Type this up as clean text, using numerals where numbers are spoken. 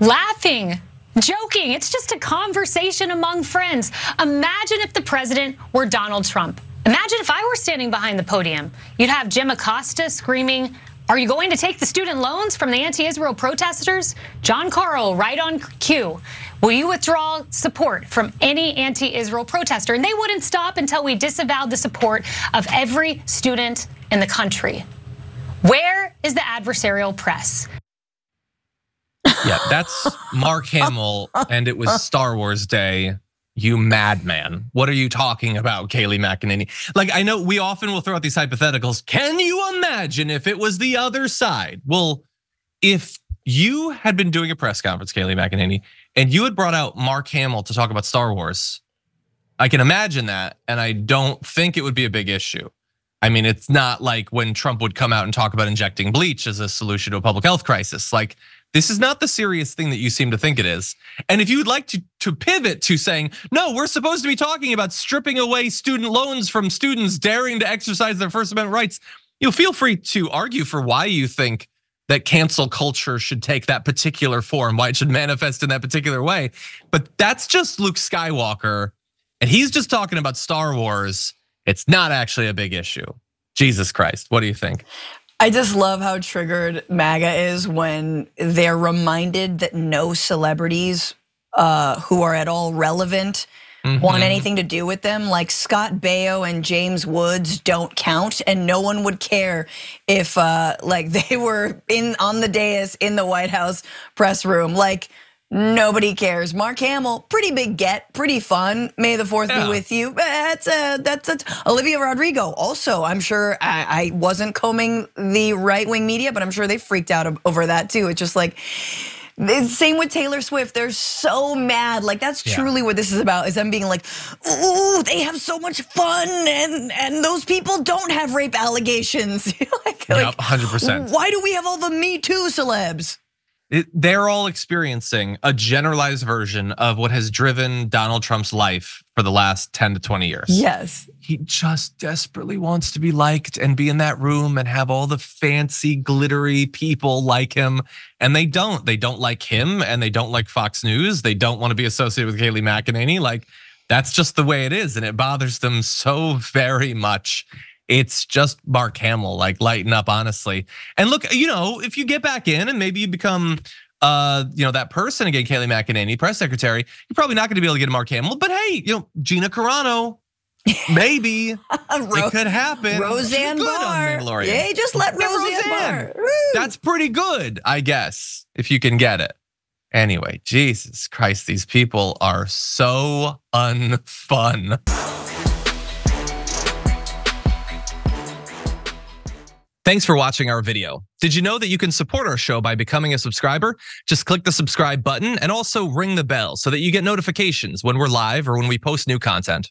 Laughing, joking, it's just a conversation among friends. Imagine if the president were Donald Trump. Imagine if I were standing behind the podium. You'd have Jim Acosta screaming, "Are you going to take the student loans from the anti-Israel protesters?" John Carl right on cue. "Will you withdraw support from any anti-Israel protester?" And they wouldn't stop until we disavowed the support of every student in the country. Where is the adversarial press? Yeah, that's Mark Hamill, and it was Star Wars Day. You madman. What are you talking about, Kayleigh McEnany? Like, I know we often will throw out these hypotheticals. Can you imagine if it was the other side? Well, if you had been doing a press conference, Kayleigh McEnany, and you had brought out Mark Hamill to talk about Star Wars, I can imagine that, and I don't think it would be a big issue. I mean, it's not like when Trump would come out and talk about injecting bleach as a solution to a public health crisis. Like, this is not the serious thing that you seem to think it is. And if you would like to pivot to saying, no, we're supposed to be talking about stripping away student loans from students daring to exercise their First Amendment rights, you'll feel free to argue for why you think that cancel culture should take that particular form, why it should manifest in that particular way. But that's just Luke Skywalker, and he's just talking about Star Wars. It's not actually a big issue. Jesus Christ, what do you think? I just love how triggered MAGA is when they're reminded that no celebrities who are at all relevant want anything to do with them. Like Scott Baio and James Woods don't count, and no one would care if like they were on the dais in the White House press room. Like, nobody cares. Mark Hamill, pretty big get, pretty fun. May the 4th be with you. That's Olivia Rodrigo. Also, I'm sure I wasn't combing the right-wing media, but I'm sure they freaked out over that too. It's just like, same with Taylor Swift. They're so mad. Like, that's truly what this is about, is them being like, ooh, they have so much fun, and those people don't have rape allegations. like 100%. Why do we have all the Me Too celebs? They're all experiencing a generalized version of what has driven Donald Trump's life for the last 10 to 20 years. Yes. He just desperately wants to be liked and be in that room and have all the fancy, glittery people like him. And they don't like him, and they don't like Fox News. They don't want to be associated with Kayleigh McEnany. Like, that's just the way it is, and it bothers them so very much. It's just Mark Hamill, like, lighten up, honestly. And look, if you get back in and maybe you become, that person again, Kayleigh McEnany, press secretary, you're probably not going to be able to get Mark Hamill. But hey, Gina Carano, maybe it could happen. Roseanne Barr, yeah, just let Roseanne Barr. That's pretty good, I guess, if you can get it. Anyway, Jesus Christ, these people are so unfun. Thanks for watching our video. Did you know that you can support our show by becoming a subscriber? Just click the subscribe button and also ring the bell so that you get notifications when we're live or when we post new content.